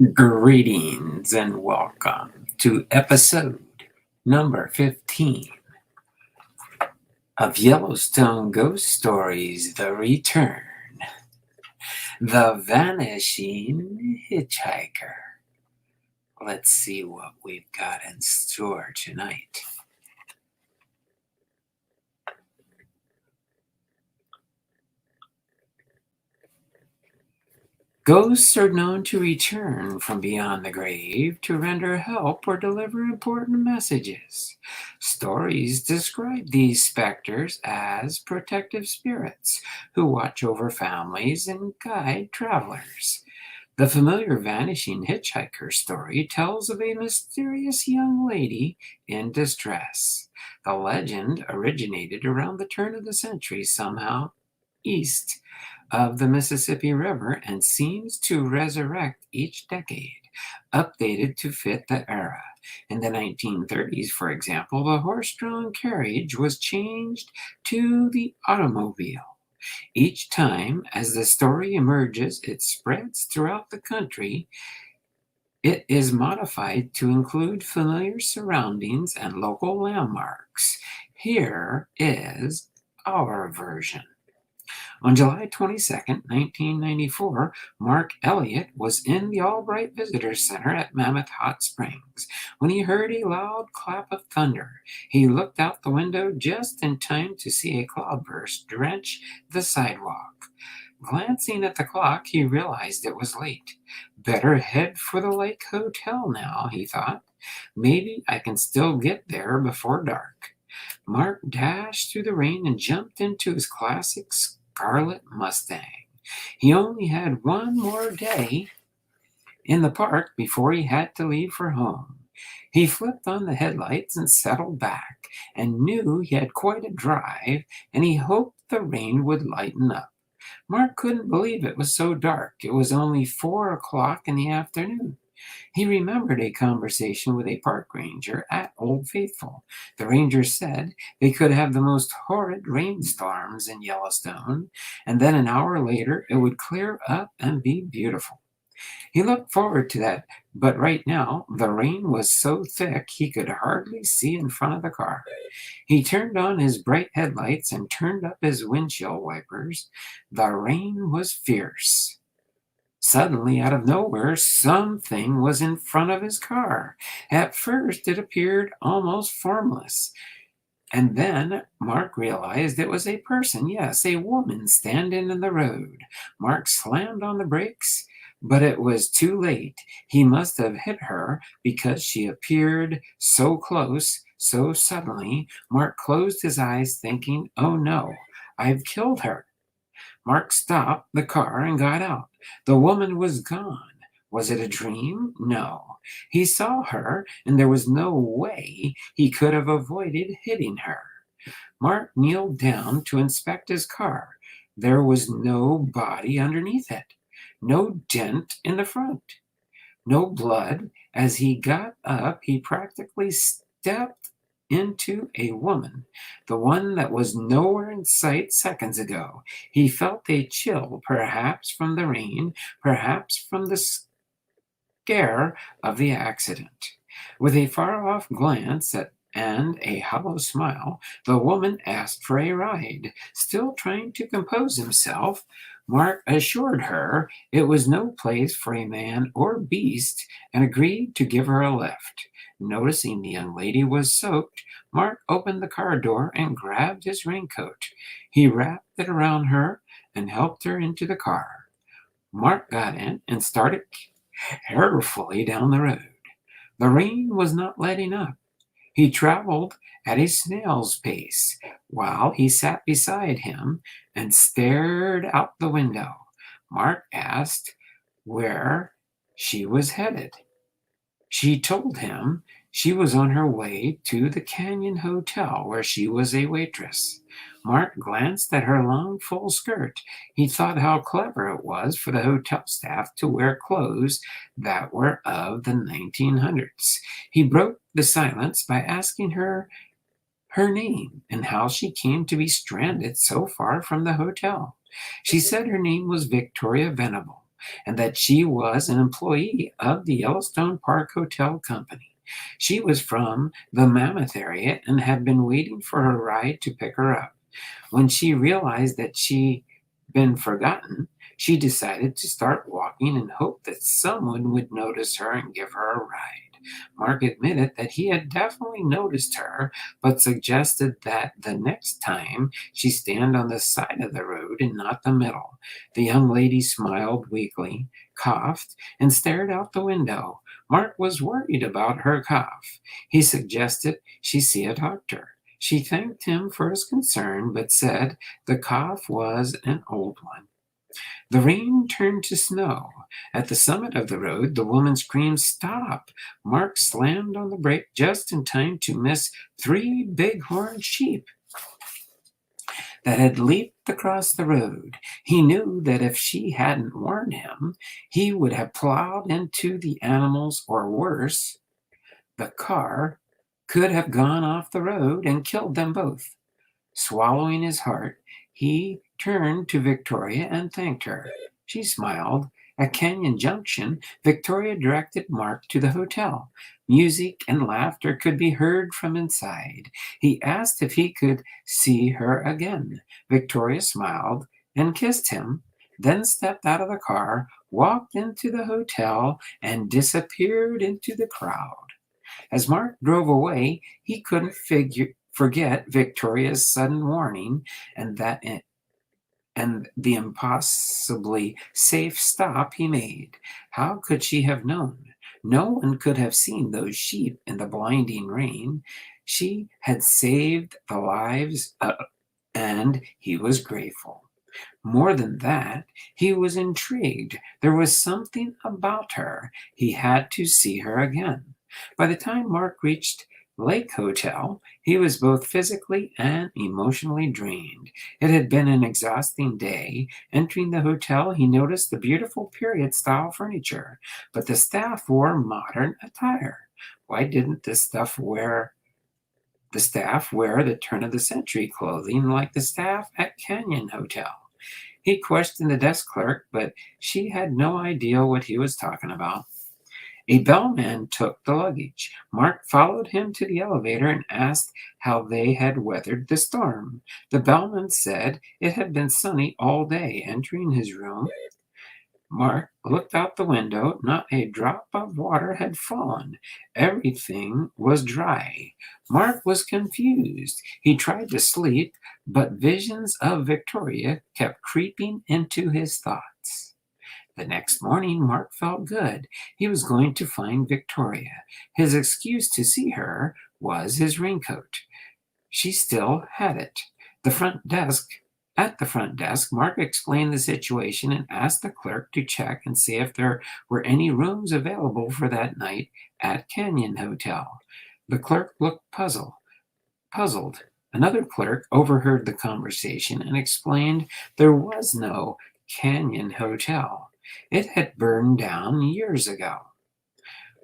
Greetings and welcome to episode number 15 of Yellowstone Ghost Stories The Return, The Vanishing Hitchhiker. Let's see what we've got in store tonight. Ghosts are known to return from beyond the grave to render help or deliver important messages. Stories describe these specters as protective spirits who watch over families and guide travelers. The familiar Vanishing Hitchhiker story tells of a mysterious young lady in distress. The legend originated around the turn of the century, somehow east of the Mississippi River, and seems to resurrect each decade, updated to fit the era. In the 1930s, for example, the horse-drawn carriage was changed to the automobile. Each time, as the story emerges, it spreads throughout the country. It is modified to include familiar surroundings and local landmarks. Here is our version. On July 22nd, 1994, Mark Elliott was in the Albright Visitor Center at Mammoth Hot Springs when he heard a loud clap of thunder. He looked out the window just in time to see a cloudburst drench the sidewalk. Glancing at the clock, he realized it was late. Better head for the Lake Hotel now, he thought. Maybe I can still get there before dark. Mark dashed through the rain and jumped into his classic Scarlet Mustang. He only had one more day in the park before he had to leave for home. He flipped on the headlights and settled back, and knew he had quite a drive, and he hoped the rain would lighten up. Mark couldn't believe it was so dark. It was only 4 o'clock in the afternoon. He remembered a conversation with a park ranger at Old Faithful. The ranger said they could have the most horrid rainstorms in Yellowstone, and then an hour later it would clear up and be beautiful. He looked forward to that, but right now the rain was so thick he could hardly see in front of the car. He turned on his bright headlights and turned up his windshield wipers. The rain was fierce. Suddenly, out of nowhere, something was in front of his car. At first, it appeared almost formless. And then Mark realized it was a person, yes, a woman standing in the road. Mark slammed on the brakes, but it was too late. He must have hit her because she appeared so close, so suddenly. Mark closed his eyes, thinking, oh no, I've killed her. Mark stopped the car and got out. The woman was gone. Was it a dream? No. He saw her, and there was no way he could have avoided hitting her. Mark kneeled down to inspect his car. There was no body underneath it, no dent in the front, no blood. As he got up, he practically stepped into a woman, the one that was nowhere in sight seconds ago. He felt a chill, perhaps from the rain, perhaps from the scare of the accident. With a far-off glance and a hollow smile, the woman asked for a ride. Still trying to compose himself, Mark assured her it was no place for a man or beast and agreed to give her a lift. Noticing the young lady was soaked, Mark opened the car door and grabbed his raincoat. He wrapped it around her and helped her into the car. Mark got in and started carefully down the road. The rain was not letting up. He traveled at a snail's pace while he sat beside him and stared out the window. Mark asked where she was headed. She told him she was on her way to the Canyon Hotel where she was a waitress. Mark glanced at her long, full skirt. He thought how clever it was for the hotel staff to wear clothes that were of the 1900s. He broke the silence by asking her name and how she came to be stranded so far from the hotel. She said her name was Victoria Venable. and that she was an employee of the Yellowstone Park Hotel Company. She was from the Mammoth area and had been waiting for her ride to pick her up. When she realized that she'd been forgotten, she decided to start walking and hoped that someone would notice her and give her a ride. Mark admitted that he had definitely noticed her, but suggested that the next time she stand on the side of the road and not the middle. The young lady smiled weakly, coughed, and stared out the window. Mark was worried about her cough. He suggested she see a doctor. She thanked him for his concern, but said the cough was an old one. The rain turned to snow. At the summit of the road, the woman screamed, "Stop!" Mark slammed on the brake just in time to miss 3 bighorn sheep that had leaped across the road. He knew that if she hadn't warned him, he would have plowed into the animals, or worse, the car could have gone off the road and killed them both. Swallowing his heart, he turned to Victoria and thanked her. She smiled. At Canyon Junction, Victoria directed Mark to the hotel. Music and laughter could be heard from inside. He asked if he could see her again. Victoria smiled and kissed him, then stepped out of the car, walked into the hotel, and disappeared into the crowd. As Mark drove away, he couldn't forget Victoria's sudden warning and the impossibly safe stop he made. How could she have known? No one could have seen those sheep in the blinding rain. She had saved the lives, and he was grateful. More than that, he was intrigued. There was something about her. He had to see her again. By the time Mark reached Lake Hotel, he was both physically and emotionally drained. It had been an exhausting day. Entering the hotel, he noticed the beautiful period-style furniture, but the staff wore modern attire. Why didn't the staff wear the turn-of-the-century clothing like the staff at Canyon Hotel? He questioned the desk clerk, but she had no idea what he was talking about. A bellman took the luggage. Mark followed him to the elevator and asked how they had weathered the storm. The bellman said it had been sunny all day. Entering his room, Mark looked out the window. Not a drop of water had fallen. Everything was dry. Mark was confused. He tried to sleep, but visions of Victoria kept creeping into his thoughts. The next morning, Mark felt good. He was going to find Victoria. His excuse to see her was his raincoat. She still had it. At the front desk, Mark explained the situation and asked the clerk to check and see if there were any rooms available for that night at Canyon Hotel. The clerk looked puzzled. Another clerk overheard the conversation and explained there was no Canyon Hotel. It had burned down years ago.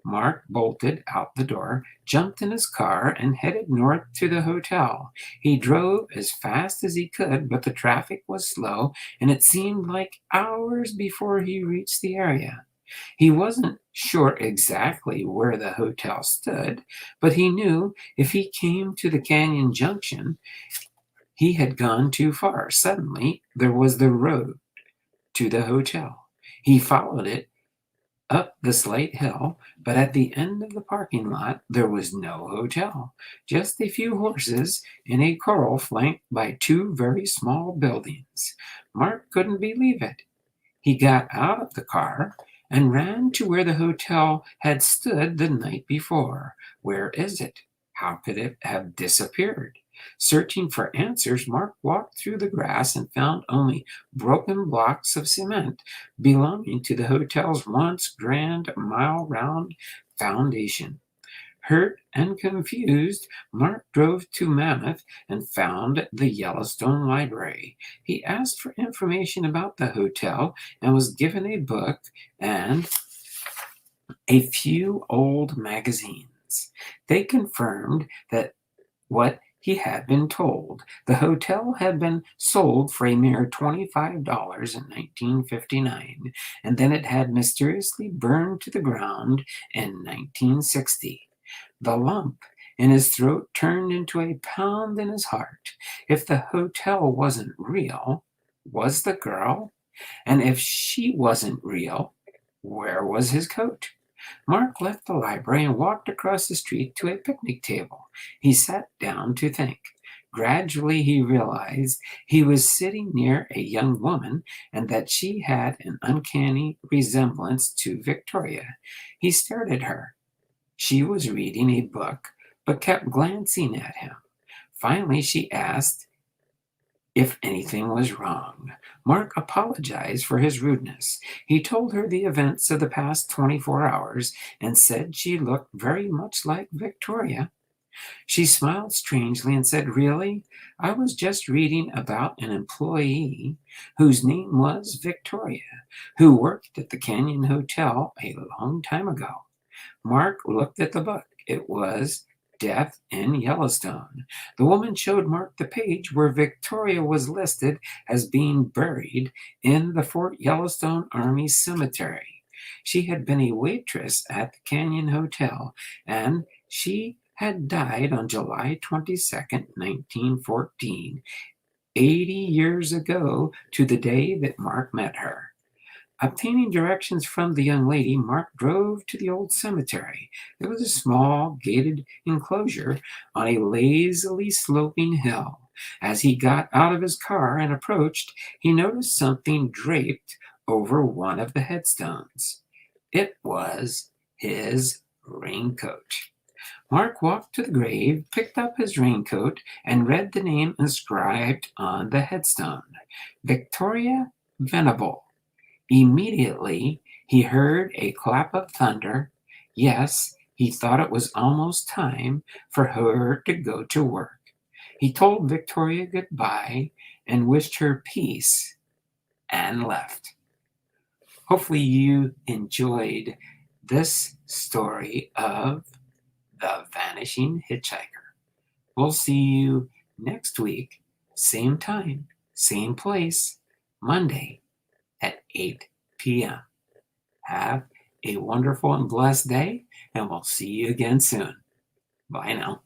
Mark bolted out the door, jumped in his car, and headed north to the hotel. He drove as fast as he could, but the traffic was slow, and it seemed like hours before he reached the area. He wasn't sure exactly where the hotel stood, but he knew if he came to the Canyon Junction, he had gone too far. Suddenly, there was the road to the hotel. He followed it up the slight hill, but at the end of the parking lot, there was no hotel, just a few horses in a corral flanked by 2 very small buildings. Mark couldn't believe it. He got out of the car and ran to where the hotel had stood the night before. Where is it? How could it have disappeared? Searching for answers, Mark walked through the grass and found only broken blocks of cement belonging to the hotel's once grand mile-round foundation. Hurt and confused, Mark drove to Mammoth and found the Yellowstone Library. He asked for information about the hotel and was given a book and a few old magazines. They confirmed that what He had been told the hotel had been sold for a mere $25 in 1959, and then it had mysteriously burned to the ground in 1960. The lump in his throat turned into a pound in his heart. If the hotel wasn't real, was the girl? And if she wasn't real, where was his coat? Mark left the library and walked across the street to a picnic table. He sat down to think. Gradually, he realized he was sitting near a young woman and that she had an uncanny resemblance to Victoria. He stared at her. She was reading a book, but kept glancing at him. Finally, she asked if anything was wrong. Mark apologized for his rudeness. He told her the events of the past 24 hours and said she looked very much like Victoria. She smiled strangely and said, "Really? I was just reading about an employee whose name was Victoria, who worked at the Canyon Hotel a long time ago." Mark looked at the book. It was Death in Yellowstone. The woman showed Mark the page where Victoria was listed as being buried in the Fort Yellowstone Army Cemetery. She had been a waitress at the Canyon Hotel, and she had died on July 22nd, 1914, 80 years ago to the day that Mark met her. Obtaining directions from the young lady, Mark drove to the old cemetery. There was a small, gated enclosure on a lazily sloping hill. As he got out of his car and approached, he noticed something draped over one of the headstones. It was his raincoat. Mark walked to the grave, picked up his raincoat, and read the name inscribed on the headstone: Victoria Venable. Immediately he heard a clap of thunder. Yes, he thought it was almost time for her to go to work. He told Victoria goodbye and wished her peace and left. Hopefully, you enjoyed this story of The Vanishing Hitchhiker. We'll see you next week, same time, same place, Monday at 8 p.m. Have a wonderful and blessed day, and we'll see you again soon. Bye now.